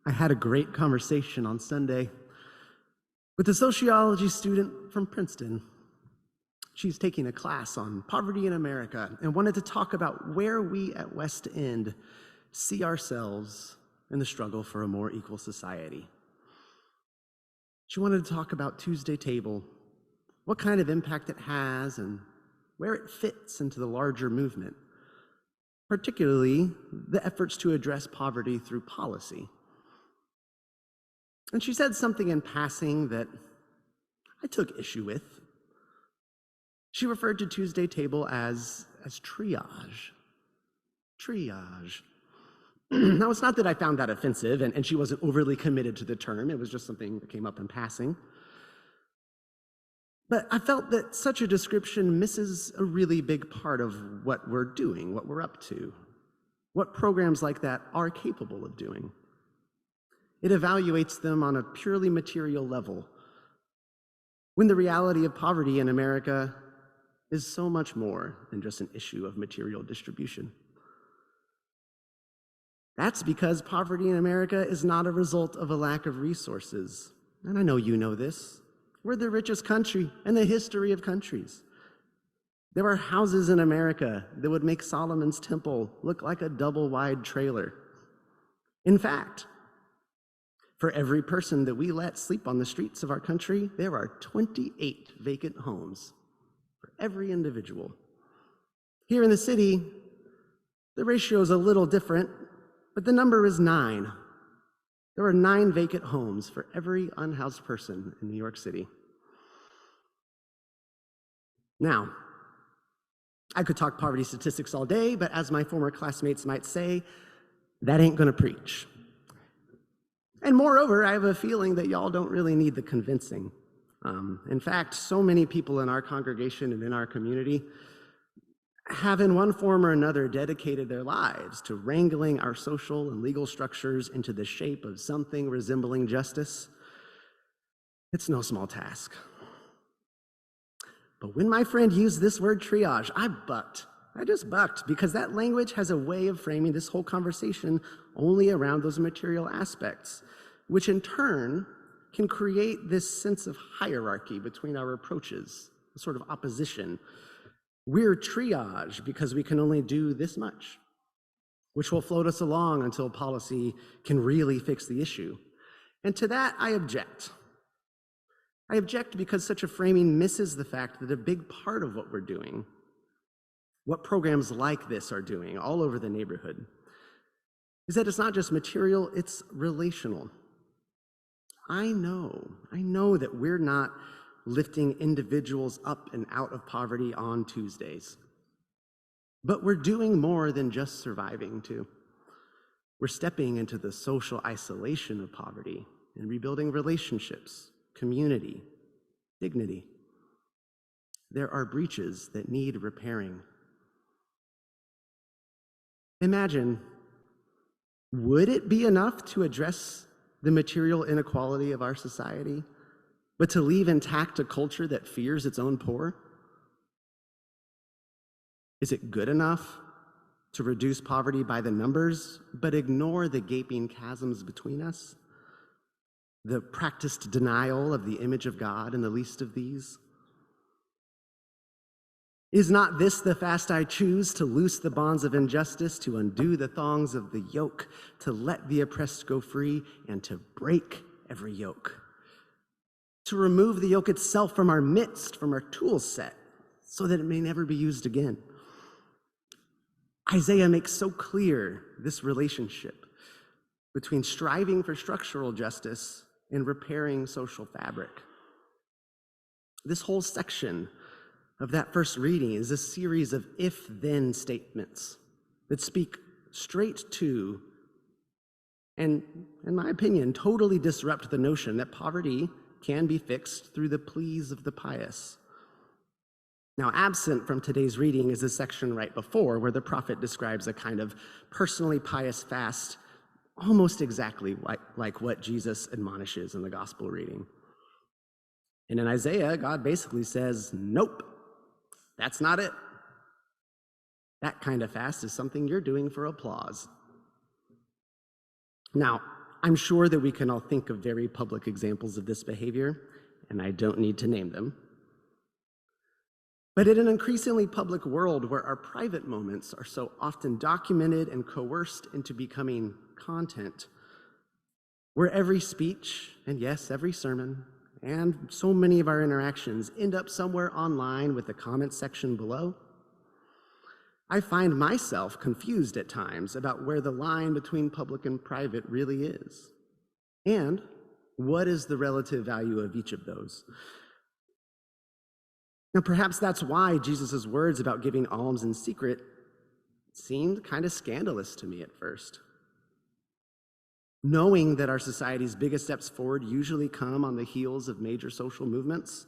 I had a great conversation on Sunday with a sociology student from Princeton. She's taking a class on poverty in America and wanted to talk about where we at West End see ourselves in the struggle for a more equal society. She wanted to talk about Tuesday Table, what kind of impact it has and where it fits into the larger movement, particularly the efforts to address poverty through policy. And she said something in passing that I took issue with. She referred to Tuesday Table as triage. Triage. Now, it's not that I found that offensive, and she wasn't overly committed to the term. It was just something that came up in passing. But I felt that such a description misses a really big part of what we're doing, what we're up to, what programs like that are capable of doing. It evaluates them on a purely material level, when the reality of poverty in America is so much more than just an issue of material distribution. That's because poverty in America is not a result of a lack of resources. And I know you know this. We're the richest country in the history of countries. There are houses in America that would make Solomon's temple look like a double-wide trailer. In fact, for every person that we let sleep on the streets of our country, there are 28 vacant homes for every individual. Here in the city, the ratio is a little different, but the number is 9. There are 9 vacant homes for every unhoused person in New York City. Now, I could talk poverty statistics all day, but as my former classmates might say, that ain't gonna preach. And moreover, I have a feeling that y'all don't really need the convincing. In fact, so many people in our congregation and in our community have in one form or another dedicated their lives to wrangling our social and legal structures into the shape of something resembling justice. It's no small task. But when my friend used this word triage, I bucked. I just bucked, because that language has a way of framing this whole conversation only around those material aspects, which in turn can create this sense of hierarchy between our approaches, a sort of opposition. We're triage because we can only do this much, which will float us along until policy can really fix the issue. And to that, I object. I object because such a framing misses the fact that a big part of what we're doing, what programs like this are doing all over the neighborhood, is that it's not just material, it's relational. I know that we're not lifting individuals up and out of poverty on Tuesdays, but we're doing more than just surviving too. We're stepping into the social isolation of poverty and rebuilding relationships, community, dignity. There are breaches that need repairing. Imagine, would it be enough to address the material inequality of our society, but to leave intact a culture that fears its own poor? Is it good enough to reduce poverty by the numbers, but ignore the gaping chasms between us? The practiced denial of the image of God in the least of these? Is not this the fast I choose, to loose the bonds of injustice, to undo the thongs of the yoke, to let the oppressed go free, and to break every yoke? To remove the yoke itself from our midst, from our tool set, so that it may never be used again. Isaiah makes so clear this relationship between striving for structural justice and repairing social fabric. This whole section of that first reading is a series of if-then statements that speak straight to, and in my opinion, totally disrupt the notion that poverty can be fixed through the pleas of the pious. Now, absent from today's reading is a section right before where the prophet describes a kind of personally pious fast, almost exactly like what Jesus admonishes in the gospel reading. And in Isaiah, God basically says, nope, that's not it. That kind of fast is something you're doing for applause. Now, I'm sure that we can all think of very public examples of this behavior, and I don't need to name them. But in an increasingly public world where our private moments are so often documented and coerced into becoming content, where every speech, and yes, every sermon, and so many of our interactions end up somewhere online with the comment section below, I find myself confused at times about where the line between public and private really is, and what is the relative value of each of those. Now, perhaps that's why Jesus' words about giving alms in secret seemed kind of scandalous to me at first. Knowing that our society's biggest steps forward usually come on the heels of major social movements,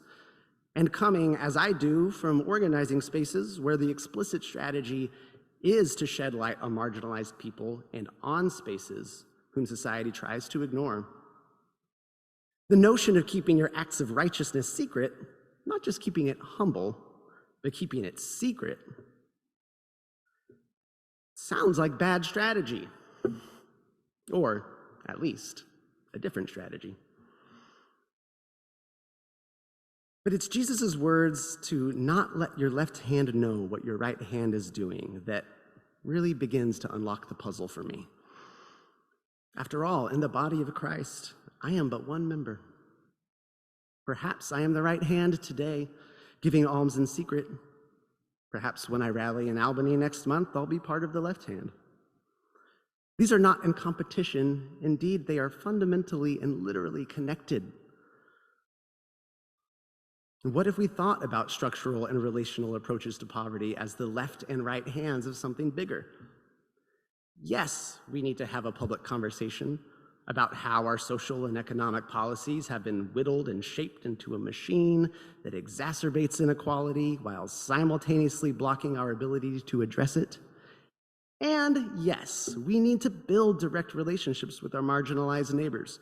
and coming, as I do, from organizing spaces where the explicit strategy is to shed light on marginalized people and on spaces whom society tries to ignore. The notion of keeping your acts of righteousness secret, not just keeping it humble, but keeping it secret, sounds like bad strategy, or at least a different strategy. But it's Jesus' words to not let your left hand know what your right hand is doing that really begins to unlock the puzzle for me. After all, in the body of Christ, I am but one member. Perhaps I am the right hand today, giving alms in secret. Perhaps when I rally in Albany next month, I'll be part of the left hand. These are not in competition. Indeed, they are fundamentally and literally connected. What if we thought about structural and relational approaches to poverty as the left and right hands of something bigger? Yes, we need to have a public conversation about how our social and economic policies have been whittled and shaped into a machine that exacerbates inequality while simultaneously blocking our ability to address it. And yes, we need to build direct relationships with our marginalized neighbors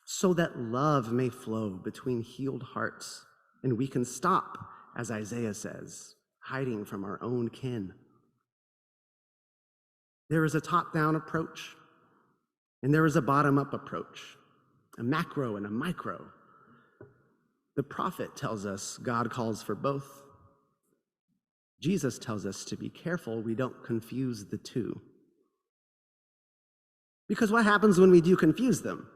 so that love may flow between healed hearts and we can stop, as Isaiah says, hiding from our own kin. There is a top-down approach, and there is a bottom-up approach, a macro and a micro. The prophet tells us God calls for both. Jesus tells us to be careful we don't confuse the two. Because what happens when we do confuse them?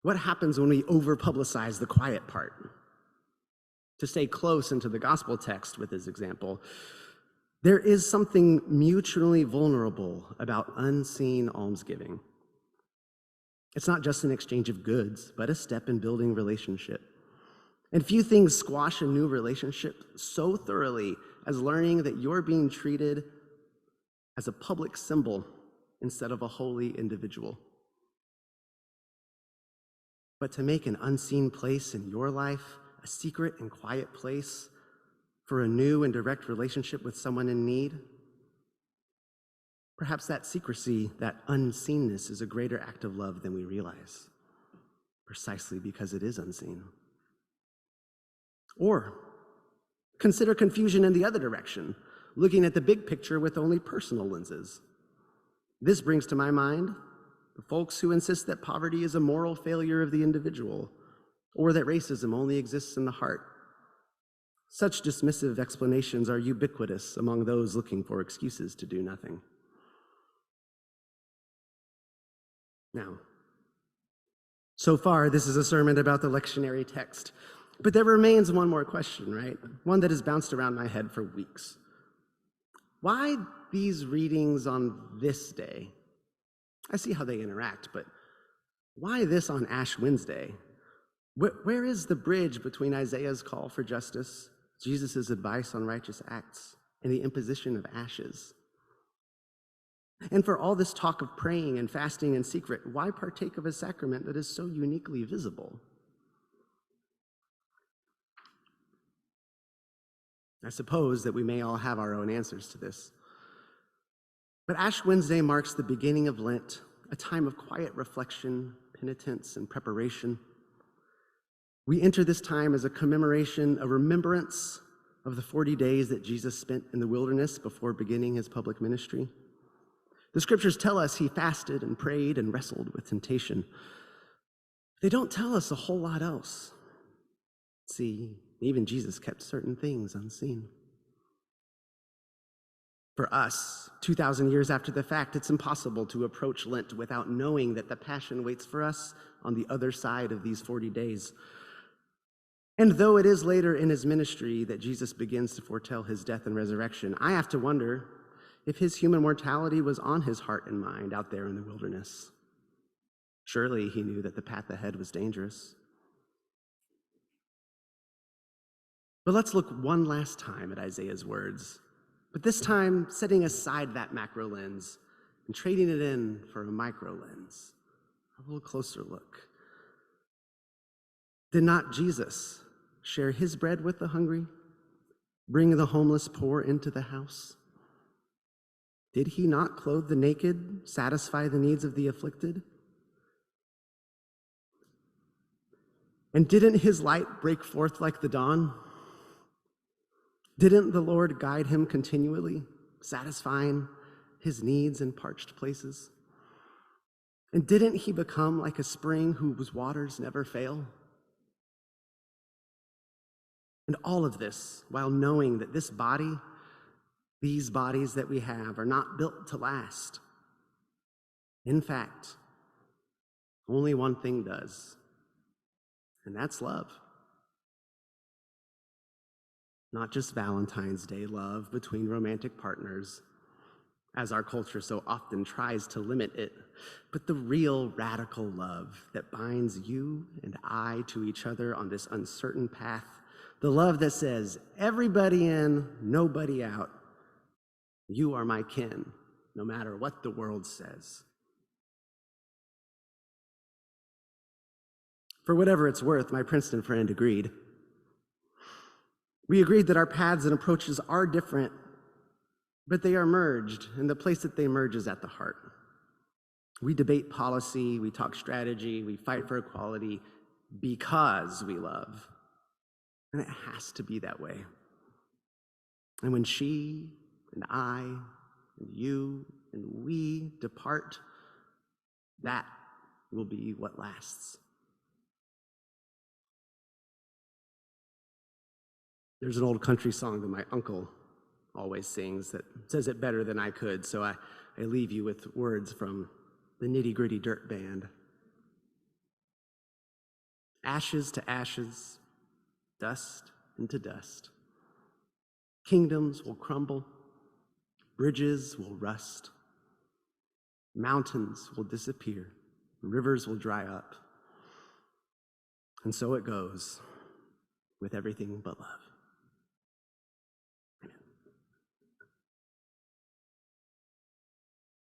What happens when we over-publicize the quiet part? To stay close into the gospel text with his example, there is something mutually vulnerable about unseen almsgiving. It's not just an exchange of goods, but a step in building relationship. And few things squash a new relationship so thoroughly as learning that you're being treated as a public symbol instead of a holy individual. But to make an unseen place in your life a secret and quiet place for a new and direct relationship with someone in need, perhaps that secrecy, that unseenness, is a greater act of love than we realize, precisely because it is unseen. Or consider confusion in the other direction, looking at the big picture with only personal lenses. This brings to my mind the folks who insist that poverty is a moral failure of the individual, or that racism only exists in the heart. Such dismissive explanations are ubiquitous among those looking for excuses to do nothing. Now, so far, this is a sermon about the lectionary text, but there remains one more question, right? One that has bounced around my head for weeks. Why these readings on this day? I see how they interact, but why this on Ash Wednesday? Where is the bridge between Isaiah's call for justice, Jesus' advice on righteous acts, and the imposition of ashes? And for all this talk of praying and fasting in secret, why partake of a sacrament that is so uniquely visible? I suppose that we may all have our own answers to this. But Ash Wednesday marks the beginning of Lent, a time of quiet reflection, penitence, and preparation. We enter this time as a commemoration, a remembrance of the 40 days that Jesus spent in the wilderness before beginning his public ministry. The scriptures tell us he fasted and prayed and wrestled with temptation. They don't tell us a whole lot else. See, even Jesus kept certain things unseen. For us, 2,000 years after the fact, it's impossible to approach Lent without knowing that the Passion waits for us on the other side of these 40 days. And though it is later in his ministry that Jesus begins to foretell his death and resurrection, I have to wonder if his human mortality was on his heart and mind out there in the wilderness. Surely he knew that the path ahead was dangerous. But let's look one last time at Isaiah's words, but this time setting aside that macro lens and trading it in for a micro lens, a little closer look. Did not Jesus share his bread with the hungry, bring the homeless poor into the house? Did he not clothe the naked, satisfy the needs of the afflicted? And didn't his light break forth like the dawn? Didn't the Lord guide him continually, satisfying his needs in parched places? And didn't he become like a spring whose waters never fail? And all of this while knowing that this body, these bodies that we have, are not built to last. In fact, only one thing does, and that's love. Not just Valentine's Day love between romantic partners, as our culture so often tries to limit it, but the real radical love that binds you and I to each other on this uncertain path. The love that says, everybody in, nobody out. You are my kin, no matter what the world says. For whatever it's worth, my Princeton friend agreed. We agreed that our paths and approaches are different, but they are merged, and the place that they merge is at the heart. We debate policy, we talk strategy, we fight for equality because we love. And it has to be that way. And when she and I and you and we depart, that will be what lasts. There's an old country song that my uncle always sings that says it better than I could, so I leave you with words from the Nitty Gritty Dirt Band. Ashes to ashes, dust into dust. Kingdoms will crumble, bridges will rust, mountains will disappear, rivers will dry up. And so it goes with everything but love.